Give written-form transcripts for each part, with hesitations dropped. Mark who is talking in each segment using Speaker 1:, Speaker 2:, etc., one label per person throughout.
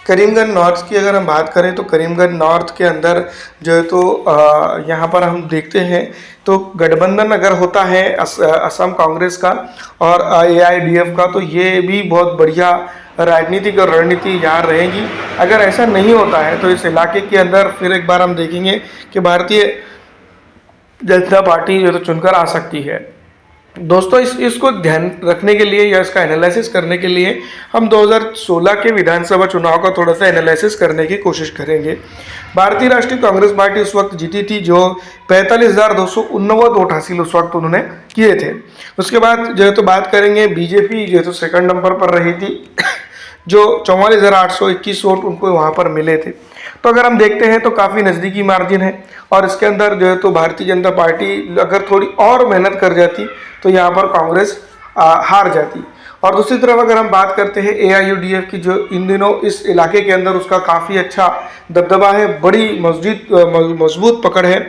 Speaker 1: Karimganj north की अगर हम बात करें तो करीमगंज नॉर्थ के अंदर जो है तो यहाँ पर हम देखते हैं तो गठबंधन अगर होता है असम कांग्रेस का और AIDF का, तो ये भी बहुत बढ़िया राजनीतिक और रणनीति यहाँ रहेगी। अगर ऐसा नहीं होता है तो इस इलाके के अंदर फिर एक बार हम देखेंगे कि भारतीय जनता पार्टी जो तो चुनकर आ सकती है। दोस्तों इसको ध्यान रखने के लिए या इसका एनालिसिस करने के लिए हम 2016 के विधानसभा चुनाव का थोड़ा सा एनालिसिस करने की कोशिश करेंगे। भारतीय राष्ट्रीय कांग्रेस पार्टी उस वक्त जीती थी, जो 45,289 वोट हासिल उस वक्त उन्होंने किए थे। उसके बाद जो है तो बात करेंगे बीजेपी जो है तो सेकंड नंबर पर रही थी, जो 44,821 वोट उनको वहाँ पर मिले थे। तो अगर हम देखते हैं तो काफ़ी नज़दीकी मार्जिन है और इसके अंदर जो है तो भारतीय जनता पार्टी अगर थोड़ी और मेहनत कर जाती तो यहाँ पर कांग्रेस हार जाती। और दूसरी तरफ अगर हम बात करते हैं AIUDF की, जो इन दिनों इस इलाके के अंदर उसका काफ़ी अच्छा दबदबा है, बड़ी मजबूत पकड़ है,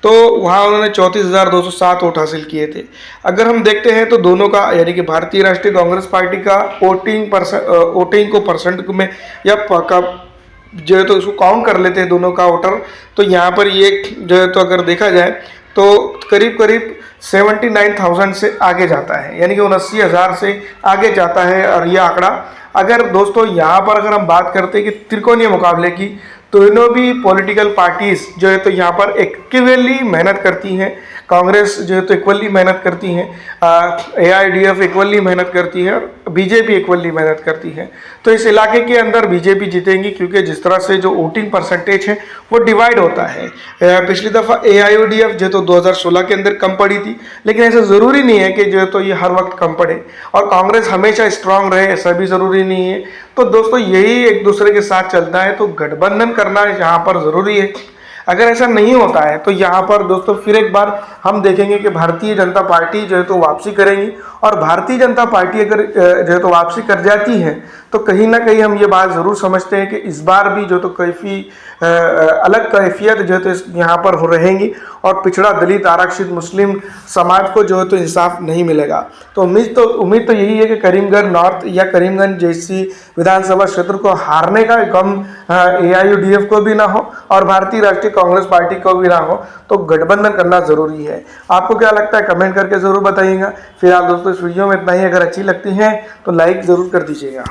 Speaker 1: तो वहाँ उन्होंने 34,207 वोट हासिल किए थे। अगर हम देखते हैं तो दोनों का यानी कि भारतीय राष्ट्रीय कांग्रेस पार्टी का वोटिंग को परसेंट में या जो है तो उसको काउंट कर लेते हैं दोनों का वोटर, तो यहाँ पर ये जो है तो अगर देखा जाए तो करीब करीब 79,000 से आगे जाता है, यानी कि 79,000 से आगे जाता है। और ये आंकड़ा अगर दोस्तों यहाँ पर अगर हम बात करते हैं कि त्रिकोणीय मुकाबले की, तो दोनों भी पॉलिटिकल पार्टीज जो है तो यहाँ पर इक्वली मेहनत करती हैं। कांग्रेस जो है तो इक्वली मेहनत करती हैं, AIDF इक्वली मेहनत करती है और बीजेपी इक्वली मेहनत करती है। तो इस इलाके के अंदर बीजेपी जीतेंगी, क्योंकि जिस तरह से जो वोटिंग परसेंटेज है वो डिवाइड होता है। पिछली दफ़ा AIUDF जो तो 2016 के अंदर कम पड़ी थी, लेकिन ऐसा ज़रूरी नहीं है कि जो है तो ये हर वक्त कम पड़े, और कांग्रेस हमेशा स्ट्रांग रहे ऐसा भी ज़रूरी नहीं है। तो दोस्तों यही एक दूसरे के साथ चलता है, तो गठबंधन करना यहाँ पर ज़रूरी है। अगर ऐसा नहीं होता है तो यहाँ पर दोस्तों फिर एक बार हम देखेंगे कि भारतीय जनता पार्टी जो है तो वापसी करेंगी, और भारतीय जनता पार्टी अगर जो है तो वापसी कर जाती है तो कहीं ना कहीं हम ये बात ज़रूर समझते हैं कि इस बार भी जो तो काफ़ी अलग कैफियत जो है तो यहाँ पर हो रहेंगी, और पिछड़ा दलित आरक्षित मुस्लिम समाज को जो है तो इंसाफ नहीं मिलेगा। तो उम्मीद तो यही है कि करीमगंज नॉर्थ या करीमगंज जैसी विधानसभा क्षेत्र को हारने का गम AIUDF को भी ना हो और भारतीय राष्ट्रीय कांग्रेस पार्टी को भी ना हो, तो गठबंधन करना ज़रूरी है। आपको क्या लगता है कमेंट करके ज़रूर बताइएगा। फिलहाल दोस्तों इस वीडियो में इतना ही। अगर अच्छी लगती है तो लाइक ज़रूर कर दीजिएगा।